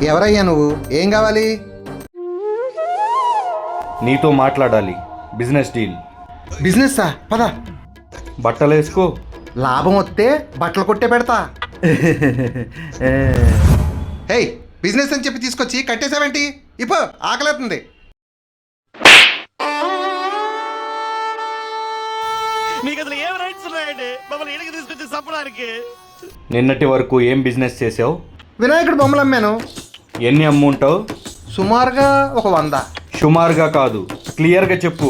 ఎవరయ్యా నువ్వు? ఏం కావాలి? నీతో మాట్లాడాలి. Business deal. బిజినెస్సా? పద. బట్టలు వేసుకో. లాభం వస్తే బట్టలు కొట్టే పెడతా. హే, బిజినెస్ అని చెప్పి తీసుకొచ్చి కట్టేసావేంటి? ఇప్పుడు ఆకలేస్తుంది. మీకు అసలు ఏం రైట్స్ ఉన్నాయండి మమ్మల్ని ఇంటికి తీసుకొచ్చి చంపడానికి? నిన్నటి వరకు ఏం బిజినెస్ చేసావు? వినాయకుడు బొమ్మలు అమ్మాను. ఎన్ని అమ్ముంటావు? సుమారుగా ఒక 100. సుమారుగా కాదు, క్లియర్గా చెప్పు.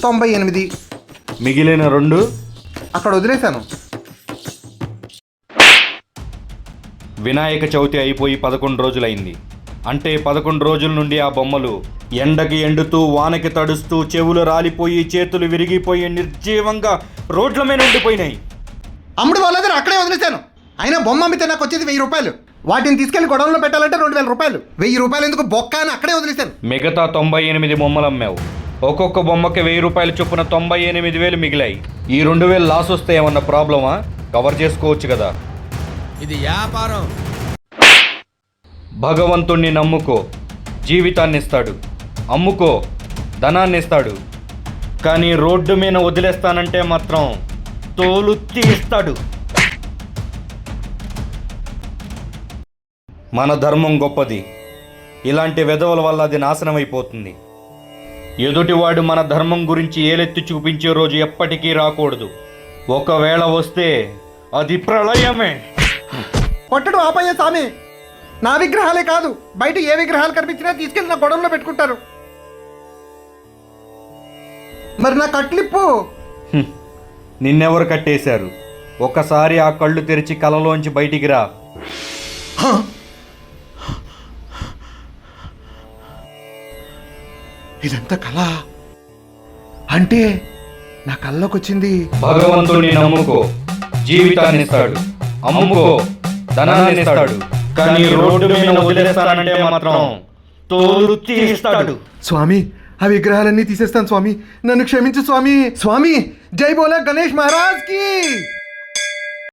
98. మిగిలిన 2 అక్కడ వదిలేశాను. వినాయక చవితి అయిపోయి 11 రోజులైంది. అంటే 11 రోజుల నుండి ఆ బొమ్మలు ఎండకి ఎండుతూ, వానకి తడుస్తూ, చెవులు రాలిపోయి, చేతులు విరిగిపోయి, నిర్జీవంగా రోడ్ల మీద ఉండిపోయినాయి. అమ్ముడు వాళ్ళందరూ అక్కడే వదిలేశాను. అయినా బొమ్మ అమ్మితే నాకు వచ్చేది 1000 రూపాయలు. వాటిని తీసుకెళ్లి గొడవలో పెట్టాలంటే 2000 రూపాయలు. 1000 రూపాయలు ఎందుకు బొక్క అని అక్కడే వదిలేశాను. మిగతా 98 బొమ్మలు అమ్మావు. ఒక్కొక్క బొమ్మకి 1000 రూపాయలు చొప్పున 98,000 మిగిలాయి. ఈ 2,000 లాస్ వస్తే ఏమన్నా ప్రాబ్లమా? కవర్ చేసుకోవచ్చు కదా. ఇది వ్యాపారం. భగవంతుణ్ణి నమ్ముకో, జీవితాన్ని ఇస్తాడు. అమ్ముకో, ధనాన్ని ఇస్తాడు. కానీ రోడ్డు మీద వదిలేస్తానంటే మాత్రం తోలు తీస్తాడు. మన ధర్మం గొప్పది. ఇలాంటి వెధవల వల్ల అది నాశనం అయిపోతుంది. ఎదుటివాడు మన ధర్మం గురించి ఏలెత్తి చూపించే రోజు ఎప్పటికీ రాకూడదు. ఒకవేళ వస్తే అది ప్రళయమే. కొట్టడం ఆపయ్యే స్వామి. నా విగ్రహాలే కాదు, బయట ఏ విగ్రహాలు కనిపించినా తీసుకెళ్ళి నా గొడవలో పెట్టుకుంటారు. మరి నా కట్లిప్పు? నిన్నెవరు కట్టేశారు? ఒకసారి ఆ కళ్ళు తెరిచి కలలోంచి బయటికి రా. ఇదంతా కళ అంటే నా కళ్ళలోకి వచ్చింది. భగవంతుడిని నమ్ముకో, జీవితాన్ని ఇస్తాడు. అమ్ముకో, ధనాన్ని ఇస్తాడు. కానీ రోడ్డు మీద వదిలేస్తానంటే మాత్రం తోలు తీస్తాడు. స్వామి, ఆ విగ్రహాలన్నీ తీసేస్తాను స్వామి, నన్ను క్షమించు స్వామి. స్వామి, జై బోలా గణేష్ మహారాజ్ కి.